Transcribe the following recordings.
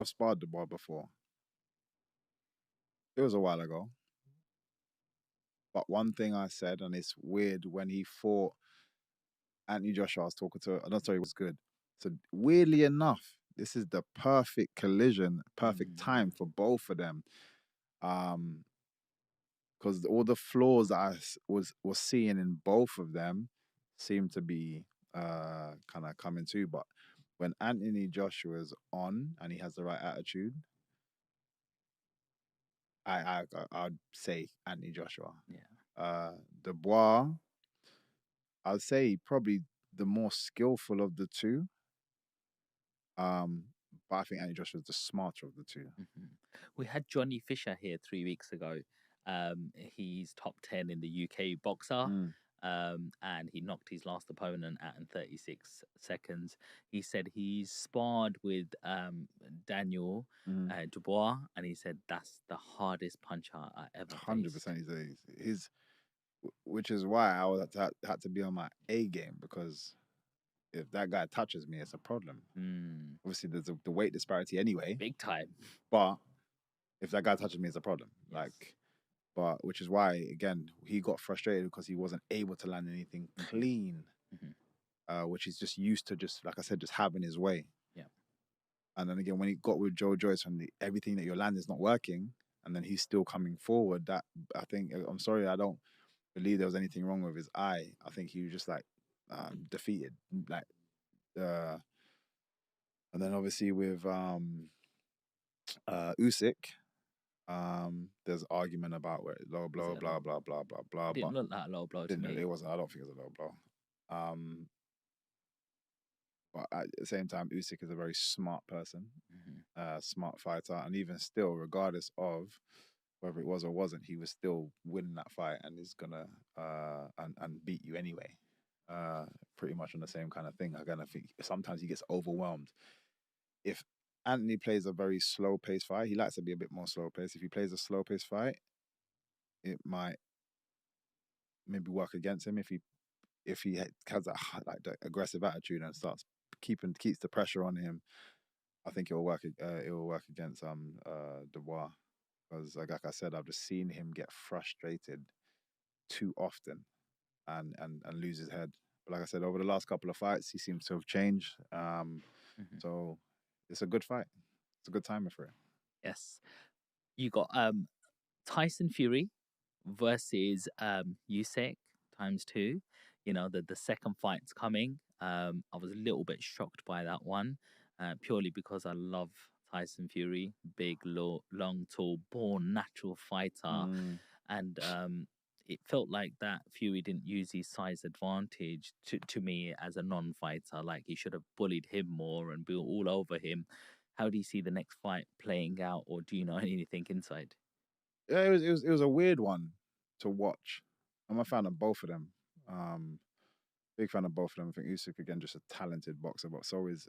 I've sparred the boy before. It was a while ago. But one thing I said, and it's weird, when he fought Anthony Joshua, I was talking to, I'm not sorry, it was good. So weirdly enough, this is the perfect collision, perfect time for both of them. Because all the flaws that was seeing in both of them seem to be kind of coming too. But when Anthony Joshua is on and he has the right attitude, I'd say Anthony Joshua. Dubois, I'd say probably the more skillful of the two. But I think Anthony Joshua is the smarter of the two. We had Johnny Fisher here 3 weeks ago. He's top 10 in the UK boxer. And he knocked his last opponent out in 36 seconds. He said he's sparred with Daniel Dubois, and he said that's the hardest puncher I ever faced. 100%. Which is why I was had to be on my A game, because if that guy touches me, it's a problem. Obviously, there's the weight disparity anyway. Big time. But if that guy touches me, it's a problem. Yes. But which is why, again, he got frustrated because he wasn't able to land anything clean, which he's just used to, just like I said, just having his way. Yeah. And then again, when he got with Joe Joyce, and everything that your land is not working, and then he's still coming forward, that I think, I'm sorry, I don't believe there was anything wrong with his eye. I think he was just like defeated, like. And then obviously with Usyk. There's argument about where low blow, blah blah blah blah blah. Didn't look like a low blow to me. It wasn't. I don't think it was a low blow. But at the same time, Usyk is a very smart person, smart fighter, and even still, regardless of whether it was or wasn't, he was still winning that fight, and is gonna and beat you anyway. Pretty much on the same kind of thing. I kind of think sometimes he gets overwhelmed. If Anthony plays a very slow-paced fight, he likes to be a bit more slow-paced. If he plays a slow-paced fight, it might maybe work against him. If he has that like the aggressive attitude and keeps the pressure on him, I think it will work. It will work against Dubois, because like I said, I've just seen him get frustrated too often and lose his head. But like I said, over the last couple of fights, he seems to have changed. So it's a good fight. It's a good timer for it. Yes. You got Tyson Fury versus Usyk ×2. You know, the second fight's coming. I was a little bit shocked by that one, purely because I love Tyson Fury, big, long, tall, born natural fighter, and it felt like that Fury didn't use his size advantage to me as a non-fighter. Like, he should have bullied him more and been all over him. How do you see the next fight playing out, or do you know anything inside? Yeah, it was a weird one to watch. I'm a fan of both of them. Big fan of both of them. I think Usyk, again, just a talented boxer, but so is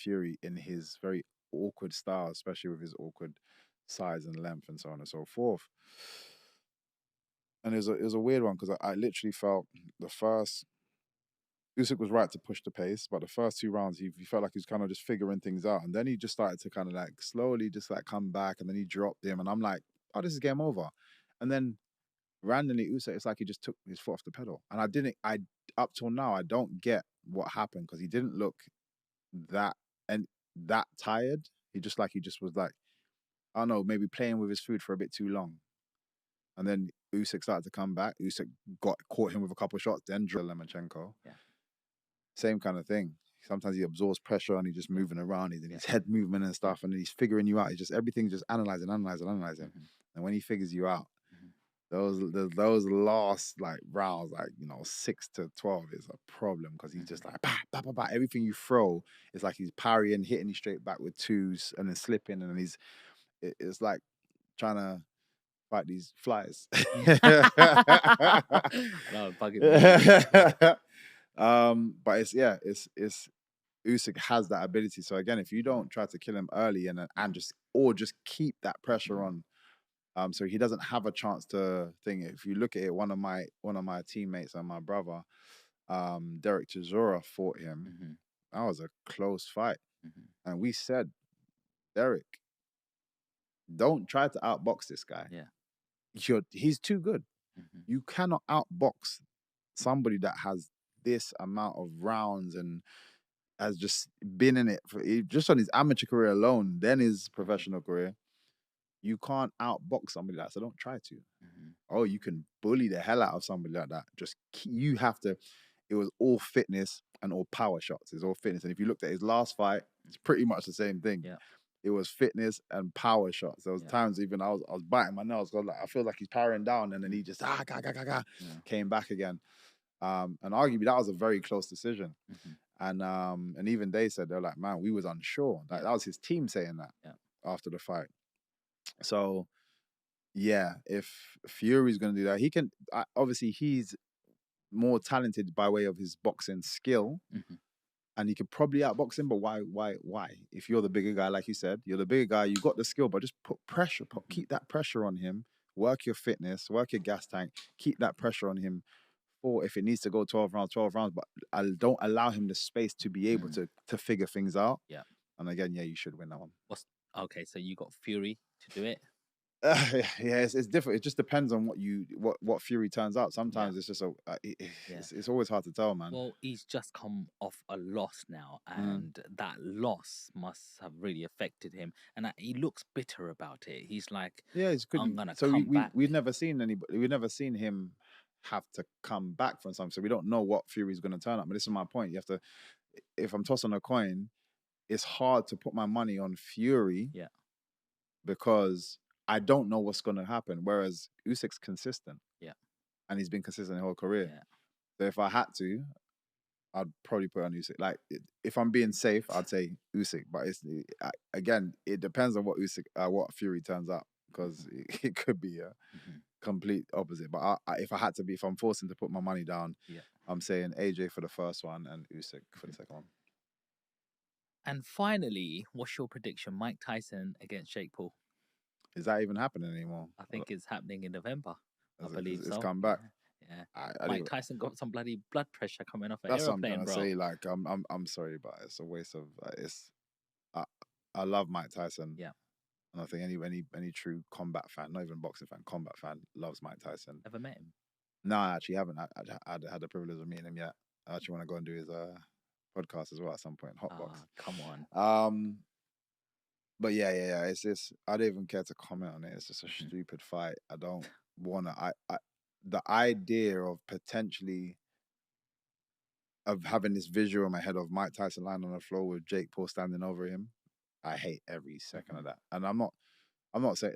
Fury in his very awkward style, especially with his awkward size and length and so on and so forth. And it was a weird one, because I literally felt the first, Usyk was right to push the pace, but the first 2 rounds he felt like he was kind of just figuring things out, and then he just started to kind of like slowly just like come back, and then he dropped him, and I'm like, oh, this is game over. And then randomly Usyk, it's like he just took his foot off the pedal, and I up till now I don't get what happened, because he didn't look that tired. He just was like, I don't know, maybe playing with his food for a bit too long. And then Usyk started to come back. Usyk caught him with a couple of shots, then drew Lomachenko. Yeah. Same kind of thing. Sometimes he absorbs pressure and he's just moving around. He's in his head movement and stuff, and he's figuring you out. He's just everything's just analyzing. And when he figures you out, those last like rounds, like 6 to 12, is a problem, because he's just like bah, bah, bah, bah. Everything you throw is like he's parrying, hitting you straight back with twos, and then slipping, and it's like trying to fight these flies. No, bugging me. But it's Usyk has that ability. So again, if you don't try to kill him early and just keep that pressure on, so he doesn't have a chance to think. If you look at it, one of my teammates and my brother, Derek Chisora, fought him. That was a close fight, and we said Derek, don't try to outbox this guy. Yeah. He's too good. Mhm. You cannot outbox somebody that has this amount of rounds and has just been in it for just on his amateur career alone, then his professional career. You can't outbox somebody like that, so don't try to. Mhm. Oh, you can bully the hell out of somebody like that. You have to. It was all fitness and all power shots. It's all fitness. And if you looked at his last fight, it's pretty much the same thing. Yeah. It was fitness and power shots. There was Yeah. times even I was biting my nails because I feel like he's powering down, and then he just Yeah. came back again. And arguably that was a very close decision. Mhm. And even they said, they're like, man, we was unsure. Like that was his team saying that after the fight. So yeah, if Fury's going to do that, he can. Obviously, he's more talented by way of his boxing skill, Mhm. and he could probably outbox him. But why? If you're the bigger guy, like you said, you're the bigger guy. You got the skill, but just put pressure. Keep that pressure on him. Work your fitness. Work your gas tank. Keep that pressure on him. Or if it needs to go 12 rounds, 12 rounds. But I don't allow him the space to be able to figure things out. Yeah. And again, yeah, you should win that one. Okay? So you got Fury to do it. Yeah, it's different. It just depends on what Fury turns out. Sometimes it's just it's always hard to tell, man. Well, he's just come off a loss now, and that loss must have really affected him. And he looks bitter about it. He's like, yeah, it's good. I'm gonna so come back. We've never seen anybody. We've never seen him have to come back from something. So we don't know what Fury's going to turn up. But this is my point. You have to. If I'm tossing a coin, it's hard to put my money on Fury. Yeah. Because I don't know what's going to happen. Whereas Usyk's consistent. Yeah. And he's been consistent the whole career. Yeah. So if I had to, I'd probably put on Usyk. Like, if I'm being safe, I'd say Usyk. But again, it depends on what what Fury turns out, because it could be a complete opposite. But if I'm forcing to put my money down, I'm saying AJ for the first one and Usyk for the second one. And finally, what's your prediction? Mike Tyson against Jake Paul. Is that even happening anymore? I think it's happening in November. I believe it's so. come back. Yeah. Mike Tyson got some bloody blood pressure coming off an That's aeroplane, what I'm trying to say. Like, I'm sorry, but it's a waste of. I love Mike Tyson. Yeah. And I think any true combat fan, not even boxing fan, combat fan, loves Mike Tyson. Never met him? No, I actually haven't. I had the privilege of meeting him yet. I actually want to go and do his podcast as well at some point. Hotbox. Come on. But yeah. It's just, I don't even care to comment on it. It's just a stupid fight. I don't wanna. The idea of potentially of having this visual in my head of Mike Tyson lying on the floor with Jake Paul standing over him, I hate every second of that. And I'm not saying